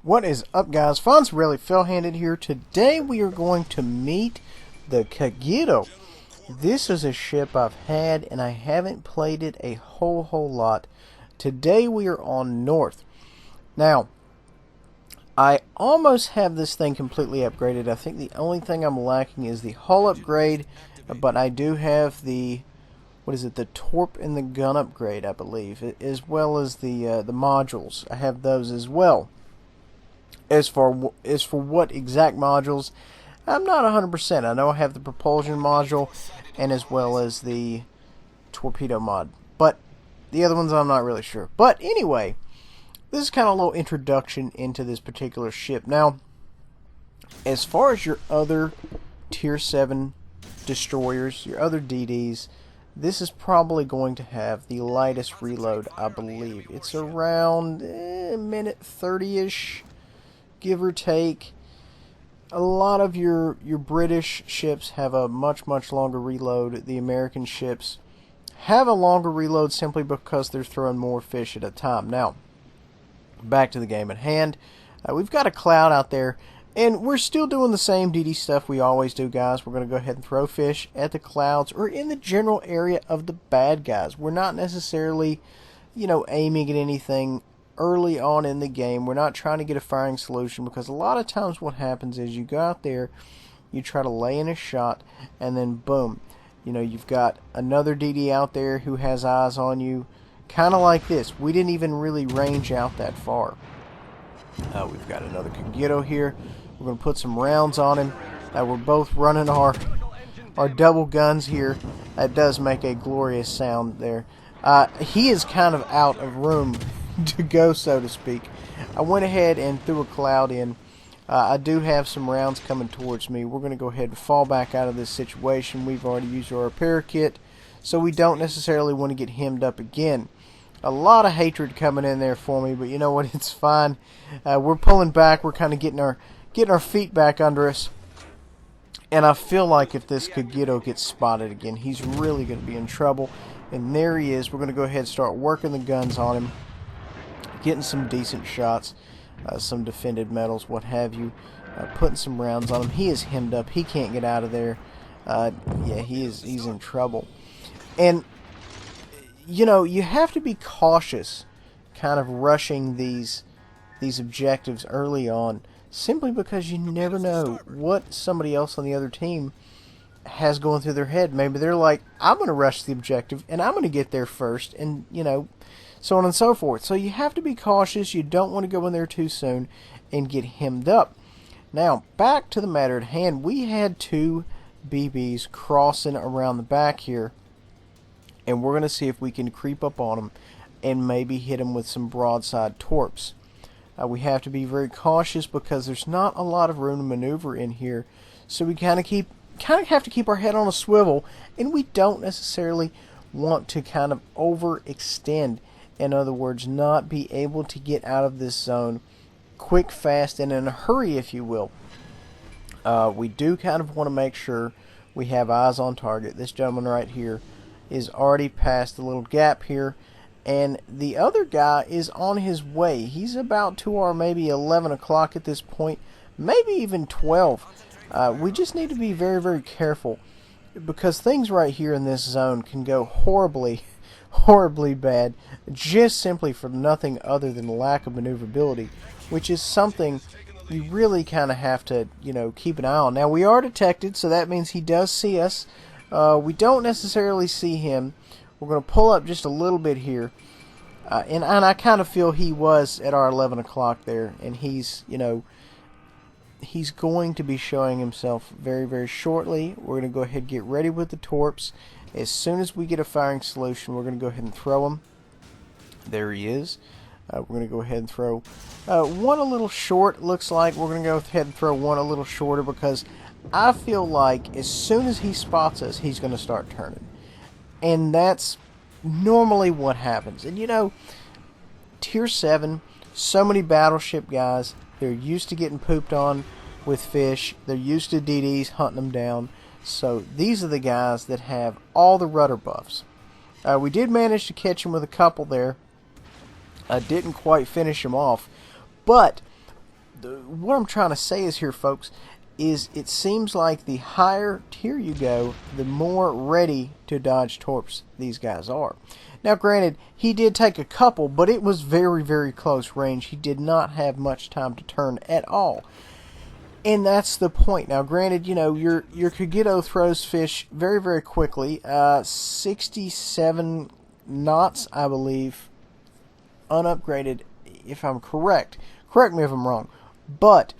What is up, guys? Fonz really fell-handed here. Today we are going to meet the Kagero. This is a ship I've had and I haven't played it a whole lot. Today we are on North. Now, I almost have this thing completely upgraded. I think the only thing I'm lacking is the hull upgrade, but I do have the the torp and the gun upgrade, I believe, as well as the modules. I have those as well. As for what exact modules, I'm not 100%. I know I have the propulsion module and as well as the torpedo mod, but the other ones I'm not really sure. But anyway, this is kind of a little introduction into this particular ship. Now, as far as your other Tier 7 destroyers, your other DDs, this is probably going to have the lightest reload, I believe. It's around a minute 30-ish, give or take. A lot of your British ships have a much longer reload. The American ships have a longer reload simply because they're throwing more fish at a time. Now, back to the game at hand. We've got a cloud out there, and we're still doing the same DD stuff we always do, guys. We're going to go ahead and throw fish at the clouds or in the general area of the bad guys. We're not necessarily, aiming at anything early on in the game. We're not trying to get a firing solution, because a lot of times what happens is you go out there, you try to lay in a shot, and then boom, you've got another DD out there who has eyes on you, kind of like this. We didn't even really range out that far. We've got another Kagero here. We're going to put some rounds on him. We're both running our double guns here. That does make a glorious sound there. He is kind of out of room to go, so to speak. I went ahead and threw a cloud in. I do have some rounds coming towards me. We're going to go ahead and fall back out of this situation. We've already used our repair kit, so we don't necessarily want to get hemmed up again. A lot of hatred coming in there for me, but you know what? It's fine. We're pulling back. We're kind of getting our feet back under us. And I feel like if this Kagero gets spotted again, he's really going to be in trouble. And there he is. We're going to go ahead and start working the guns on him, getting some decent shots, some defended medals, what have you, putting some rounds on him. He is hemmed up. He can't get out of there. Yeah, he's in trouble. And you have to be cautious kind of rushing these objectives early on, simply because you never know what somebody else on the other team has going through their head. Maybe they're like, I'm going to rush the objective and I'm going to get there first, and so on and so forth. So you have to be cautious. You don't want to go in there too soon and get hemmed up. Now, back to the matter at hand. We had two BBs crossing around the back here, and we're going to see if we can creep up on them and maybe hit them with some broadside torps. We have to be very cautious because there's not a lot of room to maneuver in here, so we kind of have to keep our head on a swivel, and we don't necessarily want to kind of overextend. In other words, not be able to get out of this zone quick, fast, and in a hurry, if you will. We do kind of want to make sure we have eyes on target. This gentleman right here is already past the little gap here, and the other guy is on his way. He's about to our maybe 11 o'clock at this point, maybe even 12. We just need to be very careful, because things right here in this zone can go horribly bad, just simply for nothing other than lack of maneuverability, which is something you really kind of have to keep an eye on. Now, we are detected, so that means he does see us. We don't necessarily see him. We're going to pull up just a little bit here, and I kind of feel he was at our 11 o'clock there, and he's he's going to be showing himself very shortly. We're going to go ahead and get ready with the torps. As soon as we get a firing solution, we're going to go ahead and throw him. There he is. We're going to go ahead and throw one a little short. Looks like we're going to go ahead and throw one a little shorter, because I feel like as soon as he spots us, he's going to start turning. And that's normally what happens. And Tier 7, so many battleship guys, they're used to getting pooped on with fish. They're used to DDs hunting them down. So these are the guys that have all the rudder buffs. We did manage to catch him with a couple there. I didn't quite finish him off. But what I'm trying to say is here, folks, is it seems like the higher tier you go, the more ready to dodge torps these guys are. Now, granted, he did take a couple, but it was very, very close range. He did not have much time to turn at all. And that's the point. Now, granted, you know, your Kagero throws fish very, very quickly. 67 knots, I believe, unupgraded, if I'm correct. Correct me if I'm wrong. But,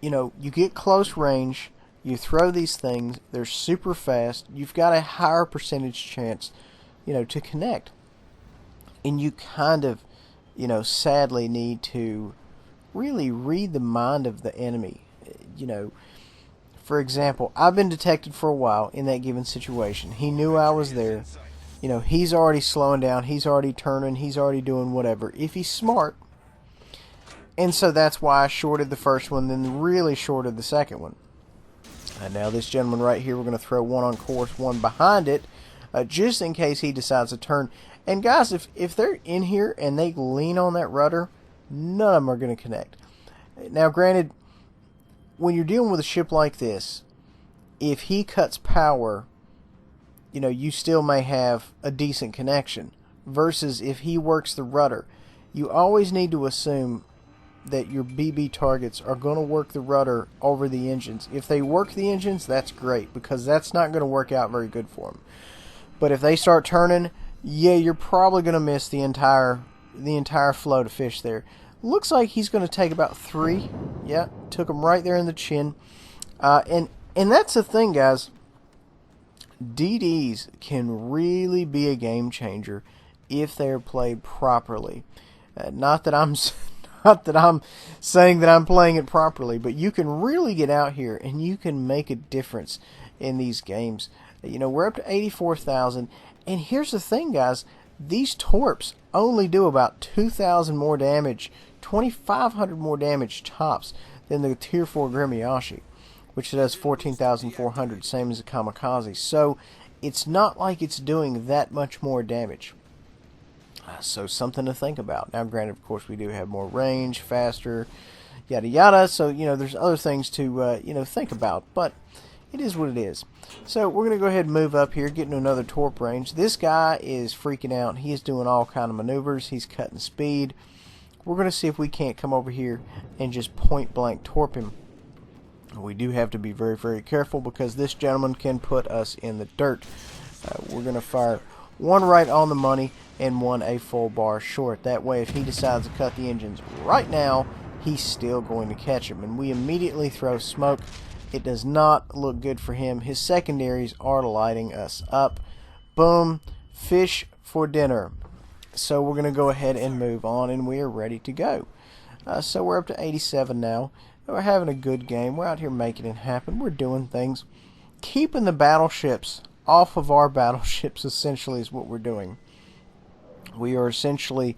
you know, you get close range, you throw these things, they're super fast, you've got a higher percentage chance, you know, to connect. And you kind of, you know, sadly need to really read the mind of the enemy. You know, for example, I've been detected for a while in that given situation. He knew I was there. You know, he's already slowing down, he's already turning, he's already doing whatever, if he's smart. And so that's why I shorted the first one, then really shorted the second one. And now this gentleman right here, we're going to throw one on course, one behind it, just in case he decides to turn. And guys, if they're in here and they lean on that rudder, none of them are going to connect. Now, granted, when you're dealing with a ship like this, if he cuts power, you know, you still may have a decent connection. Versus if he works the rudder, you always need to assume that your BB targets are going to work the rudder over the engines. If they work the engines, that's great, because that's not going to work out very good for them. But if they start turning, yeah, you're probably going to miss the entire flow to fish there. Looks like he's going to take about 3. Yeah, took him right there in the chin. And that's the thing, guys. DDs can really be a game changer if they're played properly. Not that I'm saying that I'm playing it properly, but you can really get out here and you can make a difference in these games. You know, we're up to 84,000, and here's the thing, guys. These torps only do about 2,000 more damage, 2,500 more damage tops than the Tier 4 Grimiashi, which does 14,400, same as the Kamikaze. So it's not like it's doing that much more damage. So something to think about. Now, granted, of course, we do have more range, faster, yada yada. So, you know, there's other things to, you know, think about. But it is what it is. So we're going to go ahead and move up here, get into another torp range. This guy is freaking out. He is doing all kind of maneuvers. He's cutting speed. We're going to see if we can't come over here and just point blank torp him. We do have to be very, very careful, because this gentleman can put us in the dirt. We're going to fire one right on the money and one a full bar short. That way, if he decides to cut the engines right now, he's still going to catch him. And we immediately throw smoke. It does not look good for him. His secondaries are lighting us up. Boom. Fish for dinner. So we're going to go ahead and move on, and we are ready to go. So we're up to 87 now. We're having a good game. We're out here making it happen. We're doing things. Keeping the battleships off of our battleships, essentially, is what we're doing. We are essentially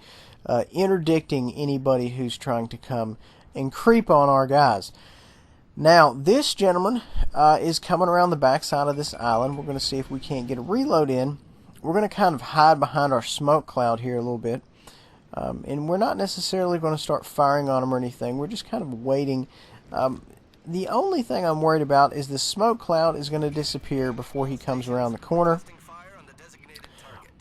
interdicting anybody who's trying to come and creep on our guys. Now, this gentleman is coming around the backside of this island. We're going to see if we can't get a reload in. We're going to kind of hide behind our smoke cloud here a little bit. And we're not necessarily going to start firing on him or anything. We're just kind of waiting. The only thing I'm worried about is the smoke cloud is going to disappear before he comes around the corner.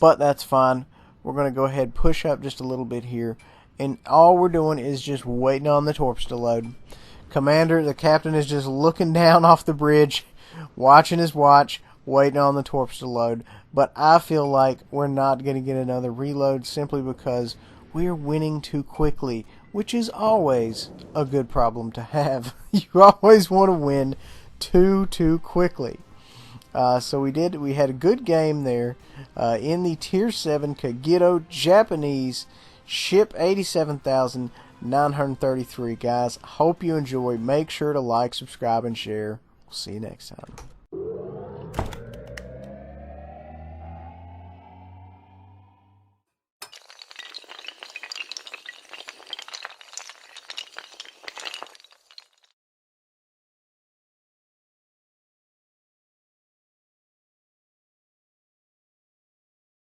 But that's fine. We're going to go ahead and push up just a little bit here. And all we're doing is just waiting on the torps to load. Commander, the captain, is just looking down off the bridge, watching his watch, waiting on the torps to load. But I feel like we're not going to get another reload simply because we're winning too quickly, which is always a good problem to have. You always want to win too quickly. So we had a good game there in the Tier 7 Kagero Japanese ship 87,933. Guys, hope you enjoy. Make sure to like, subscribe, and share. We'll see you next time.